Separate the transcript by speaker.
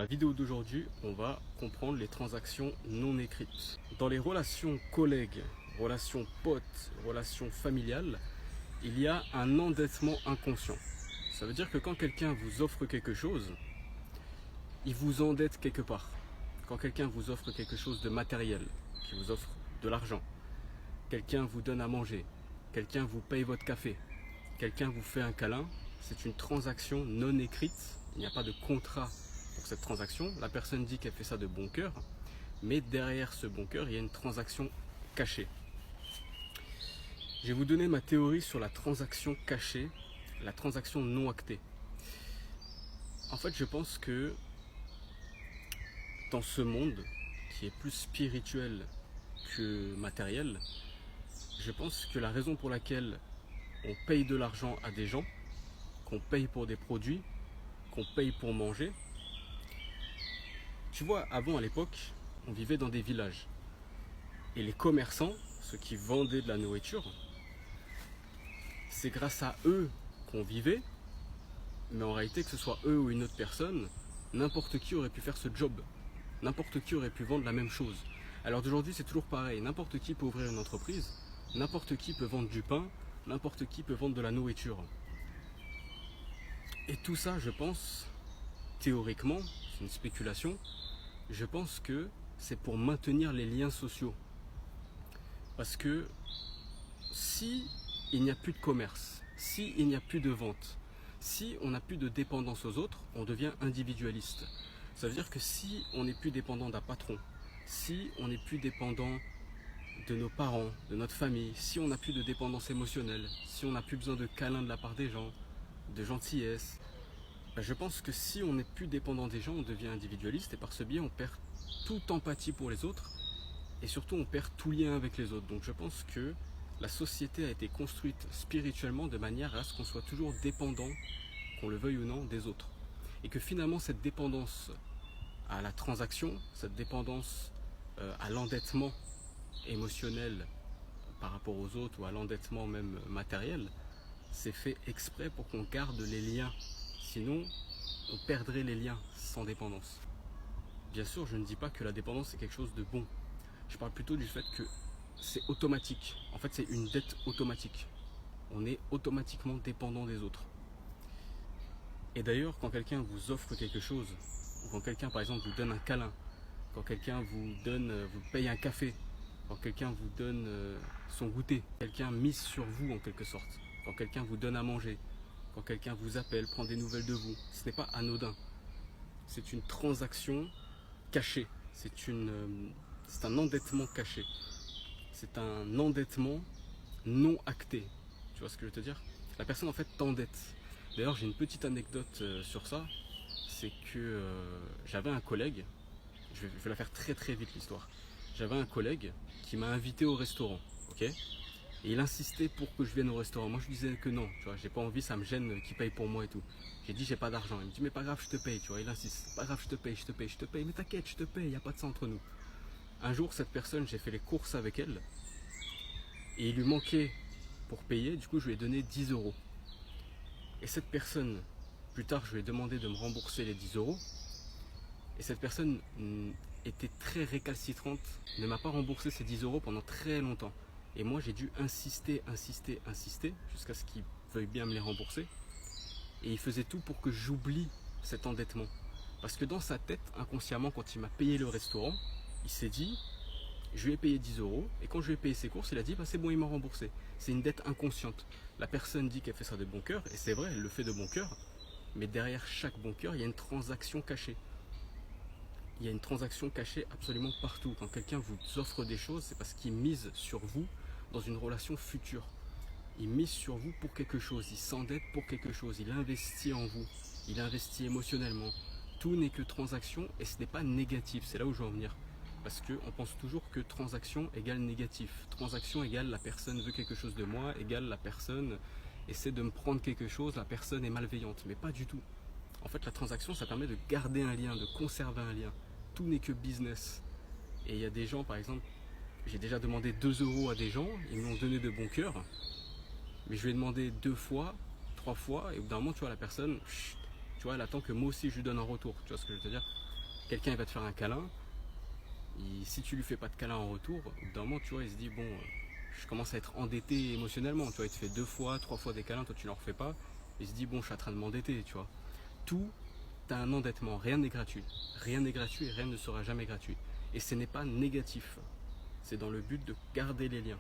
Speaker 1: vidéo d'aujourd'hui, on va comprendre les transactions non écrites. Dans les relations collègues, relations potes, relations familiales, il y a un endettement inconscient. Ça veut dire que quand quelqu'un vous offre quelque chose, il vous endette quelque part. Quand quelqu'un vous offre quelque chose de matériel, qui vous offre de l'argent, quelqu'un vous donne à manger, quelqu'un vous paye votre café, quelqu'un vous fait un câlin, c'est une transaction non écrite. Il n'y a pas de contrat pour cette transaction. La personne dit qu'elle fait ça de bon cœur, mais derrière ce bon cœur, il y a une transaction cachée. Je vais vous donner ma théorie sur la transaction cachée, la transaction non actée. En fait, je pense que dans ce monde qui est plus spirituel que matériel, je pense que la raison pour laquelle on paye de l'argent à des gens, qu'on paye pour des produits, qu'on paye pour manger. Tu vois, avant à l'époque, on vivait dans des villages. Et les commerçants, ceux qui vendaient de la nourriture, c'est grâce à eux qu'on vivait. Mais en réalité, que ce soit eux ou une autre personne, n'importe qui aurait pu faire ce job. N'importe qui aurait pu vendre la même chose. Alors d'aujourd'hui, c'est toujours pareil. N'importe qui peut ouvrir une entreprise, n'importe qui peut vendre du pain, n'importe qui peut vendre de la nourriture. Et tout ça, je pense, théoriquement, c'est une spéculation, je pense que c'est pour maintenir les liens sociaux. Parce que si il n'y a plus de commerce, si il n'y a plus de vente, si on n'a plus de dépendance aux autres, on devient individualiste. Ça veut dire que si on n'est plus dépendant d'un patron, si on n'est plus dépendant de nos parents, de notre famille, si on n'a plus de dépendance émotionnelle, si on n'a plus besoin de câlins de la part des gens, de gentillesse, je pense que si on n'est plus dépendant des gens, on devient individualiste et par ce biais on perd toute empathie pour les autres et surtout on perd tout lien avec les autres. Donc je pense que la société a été construite spirituellement de manière à ce qu'on soit toujours dépendant, qu'on le veuille ou non, des autres. Et que finalement cette dépendance à la transaction, cette dépendance à l'endettement émotionnel par rapport aux autres ou à l'endettement même matériel, c'est fait exprès pour qu'on garde les liens. Sinon, on perdrait les liens sans dépendance. Bien sûr, je ne dis pas que la dépendance est quelque chose de bon. Je parle plutôt du fait que c'est automatique. En fait, c'est une dette automatique. On est automatiquement dépendant des autres. Et d'ailleurs, quand quelqu'un vous offre quelque chose, ou quand quelqu'un, par exemple, vous donne un câlin, quand quelqu'un vous paye un café, quand quelqu'un vous donne son goûter, quelqu'un mise sur vous en quelque sorte, quand quelqu'un vous donne à manger, quand quelqu'un vous appelle, prend des nouvelles de vous, ce n'est pas anodin. C'est une transaction cachée. C'est un endettement caché. C'est un endettement non acté. Tu vois ce que je veux te dire? La personne en fait t'endette. D'ailleurs, j'ai une petite anecdote sur ça. C'est que j'avais un collègue, je vais la faire très très vite l'histoire. J'avais un collègue qui m'a invité au restaurant, ok? Et il insistait pour que je vienne au restaurant. Moi je lui disais que non, tu vois, j'ai pas envie, ça me gêne qu'il paye pour moi et tout. J'ai dit j'ai pas d'argent. Il me dit mais pas grave, je te paye, tu vois, il insiste. Pas grave, je te paye, mais t'inquiète, je te paye, y a pas de ça entre nous. Un jour cette personne, j'ai fait les courses avec elle et il lui manquait pour payer, du coup je lui ai donné 10 euros. Et cette personne, plus tard je lui ai demandé de me rembourser les 10 euros. Et cette personne était très récalcitrante, ne m'a pas remboursé ces 10 euros pendant très longtemps. Et moi j'ai dû insister jusqu'à ce qu'il veuille bien me les rembourser. Et il faisait tout pour que j'oublie cet endettement. Parce que dans sa tête, inconsciemment, quand il m'a payé le restaurant, il s'est dit, je lui ai payé 10 euros. Et quand je lui ai payé ses courses, il a dit, bah, c'est bon, il m'a remboursé. C'est une dette inconsciente. La personne dit qu'elle fait ça de bon cœur, et c'est vrai, elle le fait de bon cœur. Mais derrière chaque bon cœur, il y a une transaction cachée. Il y a une transaction cachée absolument partout. Quand quelqu'un vous offre des choses, c'est parce qu'il mise sur vous dans une relation future. Il mise sur vous pour quelque chose, il s'endette pour quelque chose, il investit en vous, il investit émotionnellement. Tout n'est que transaction et ce n'est pas négatif, c'est là où je veux en venir. Parce qu'on pense toujours que transaction égale négatif. Transaction égale la personne veut quelque chose de moi, égale la personne essaie de me prendre quelque chose, la personne est malveillante. Mais pas du tout. En fait, la transaction, ça permet de garder un lien, de conserver un lien. Tout n'est que business. Et il y a des gens, par exemple, j'ai déjà demandé 2 euros à des gens, ils m'ont donné de bon cœur. Mais je lui ai demandé 2 fois, 3 fois, et au bout d'un moment, tu vois, la personne, tu vois, elle attend que moi aussi je lui donne un retour. Tu vois ce que je veux te dire? Quelqu'un il va te faire un câlin, si tu lui fais pas de câlin en retour, au bout d'un moment, tu vois, il se dit, bon, je commence à être endetté émotionnellement, tu vois, il te fait 2 fois, 3 fois des câlins, toi tu n'en refais pas, il se dit, bon, je suis en train de m'endetter, tu vois. Tout a un endettement, rien n'est gratuit. Rien n'est gratuit et rien ne sera jamais gratuit. Et ce n'est pas négatif. C'est dans le but de garder les liens.